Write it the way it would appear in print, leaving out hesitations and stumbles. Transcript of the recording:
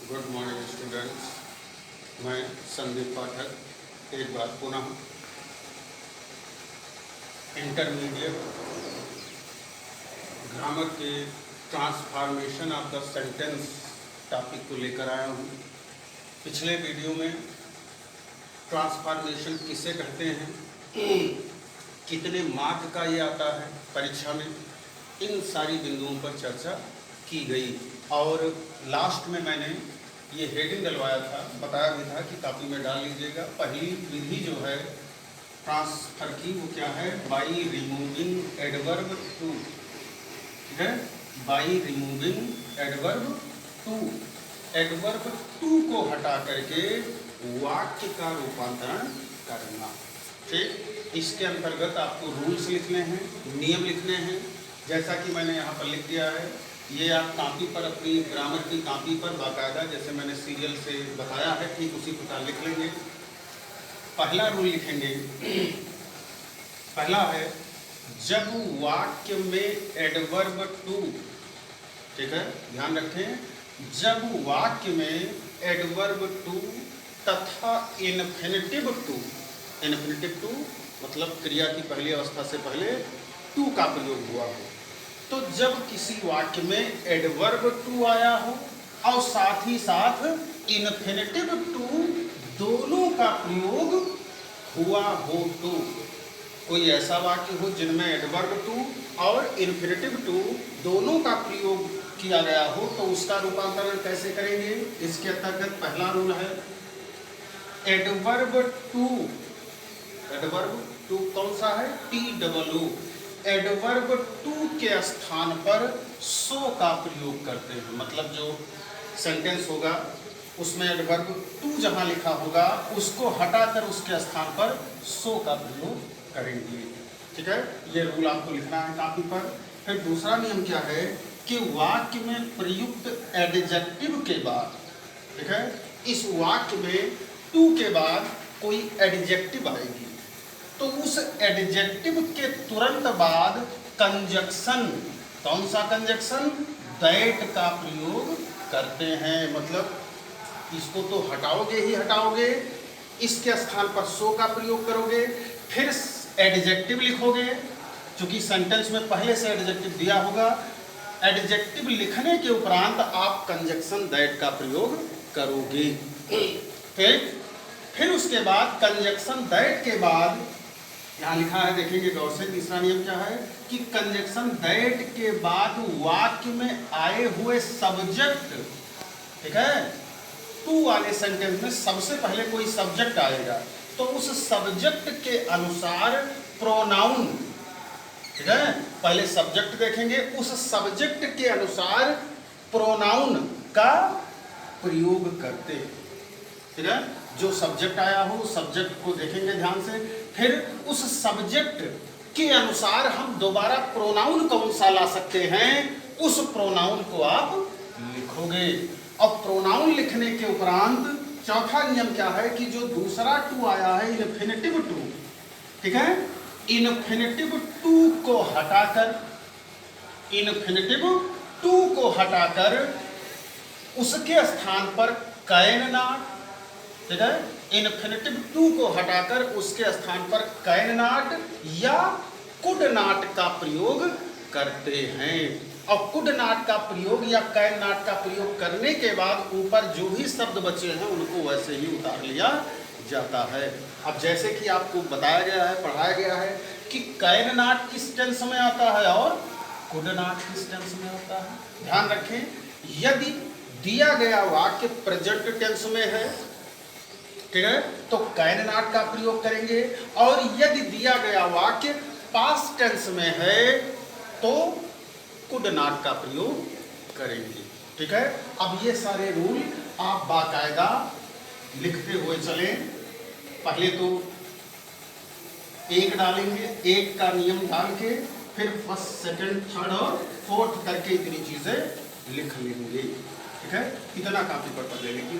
Good morning students. मैं संदीप पाठक एक बार पुनः इंटरमीडिएट ग्रामर के transformation of the sentence topic को लेकर आया हूँ। पिछले वीडियो में ट्रांसफॉर्मेशन किसे कहते हैं, कितने मार्क का ये आता है परीक्षा में, इन सारी बिंदुओं पर चर्चा की गई। और लास्ट में मैंने ये हेडिंग डलवाया था, बताया भी था कि कॉपी में डाल लीजिएगा। पहली विधि जो है ट्रांसफर की वो क्या है, बाई रिमूविंग एडवर्ब टू। ठीक है, by removing adverb too. Adverb too को हटा करके वाक्य का रूपांतरण करना। ठीक, इसके अंतर्गत आपको रूल्स लिखने हैं, नियम लिखने हैं, जैसा कि मैंने यहाँ पर लिख दिया है। ये आप कापी पर, अपनी ग्रामर की कापी पर बाकायदा जैसे मैंने सीरियल से बताया है ठीक उसी प्रकार लिख लेंगे। पहला रूल लिखेंगे, पहला है जब वाक्य में एडवर्ब टू, ठीक है ध्यान रखें, जब वाक्य में एडवर्ब टू तथा इन्फिनिटिव टू, इन्फिनिटिव टू मतलब क्रिया की पहली अवस्था से पहले टू का प्रयोग हुआ हो, तो जब किसी वाक्य में एडवर्ब टू आया हो और साथ ही साथ इन्फिनिटिव टू दोनों का प्रयोग हुआ हो, तो कोई ऐसा वाक्य हो जिनमें एडवर्ब टू और इन्फिनिटिव टू दोनों का प्रयोग किया गया हो, तो उसका रूपांतरण कैसे करेंगे। इसके अंतर्गत पहला रूल है एडवर्ब टू। एडवर्ब टू कौन सा है, TOO। एडवर्ब टू के स्थान पर सो का प्रयोग करते हैं, मतलब जो सेंटेंस होगा उसमें एडवर्ब टू जहां लिखा होगा उसको हटाकर उसके स्थान पर सो का प्रयोग करेंगे। ठीक है, ये रूल आपको लिखना है कापी पर। फिर दूसरा नियम क्या है कि वाक्य में प्रयुक्त एडजेक्टिव के बाद, ठीक है, इस वाक्य में टू के बाद कोई एडजेक्टिव आएगी तो उस एडजेक्टिव के तुरंत बाद कंजक्शन, कौन सा कंजक्शन, दैट का प्रयोग करते हैं। मतलब इसको तो हटाओगे ही हटाओगे, इसके स्थान पर सो का प्रयोग करोगे, फिर एडजेक्टिव लिखोगे, क्योंकि सेंटेंस में पहले से एडजेक्टिव दिया होगा। एडजेक्टिव लिखने के उपरांत आप कंजक्शन दैट का प्रयोग करोगे। फिर उसके बाद कंजक्शन दैट के बाद यहाँ लिखा है, देखेंगे गौर से, तीसरा नियम क्या है कि कंजक्शन दैट के बाद वाक्य में आए हुए सब्जेक्ट, ठीक है, टू वाले सेंटेंस में सबसे पहले कोई सब्जेक्ट आएगा तो उस सब्जेक्ट के अनुसार प्रोनाउन, ठीक है, पहले सब्जेक्ट देखेंगे, उस सब्जेक्ट के अनुसार प्रोनाउन का प्रयोग करते हैं। ठीक है, जो सब्जेक्ट आया हो सब्जेक्ट को देखेंगे ध्यान से, फिर उस सब्जेक्ट के अनुसार हम दोबारा प्रोनाउन कौन सा ला सकते हैं, उस प्रोनाउन को आप लिखोगे। अब प्रोनाउन लिखने के उपरांत चौथा नियम क्या है कि जो दूसरा टू आया है इन्फिनिटिव टू, ठीक है, इन्फिनिटिव टू को हटाकर, इन्फिनिटिव टू को हटाकर उसके स्थान पर कैन नॉट, ठीक है, इन्फिनिटिव टू को हटाकर उसके स्थान पर कैन नॉट या कुड नॉट का प्रयोग करते हैं। और कुड नॉट का प्रयोग या कैन नॉट का प्रयोग करने के बाद ऊपर जो भी शब्द बचे हैं उनको वैसे ही उतार लिया जाता है। अब जैसे कि आपको बताया गया है, पढ़ाया गया है कि कैन नॉट किस टेंस में आता है और कुड नॉट किस टेंस में आता है। ध्यान रखें, यदि दिया गया वाक्य प्रेजेंट टेंस में है, ठीक है, तो कैन नॉट का प्रयोग करेंगे, और यदि दिया गया वाक्य पास्ट टेंस में है तो कुड नॉट का प्रयोग करेंगे। ठीक है, अब ये सारे रूल आप बाकायदा लिखते हुए चलें। पहले तो एक डालेंगे, एक का नियम डाल के फिर फर्स्ट, सेकंड, थर्ड और फोर्थ करके इतनी चीजें लिख लेंगे। ठीक है, इतना काफी पर ले लेंगे।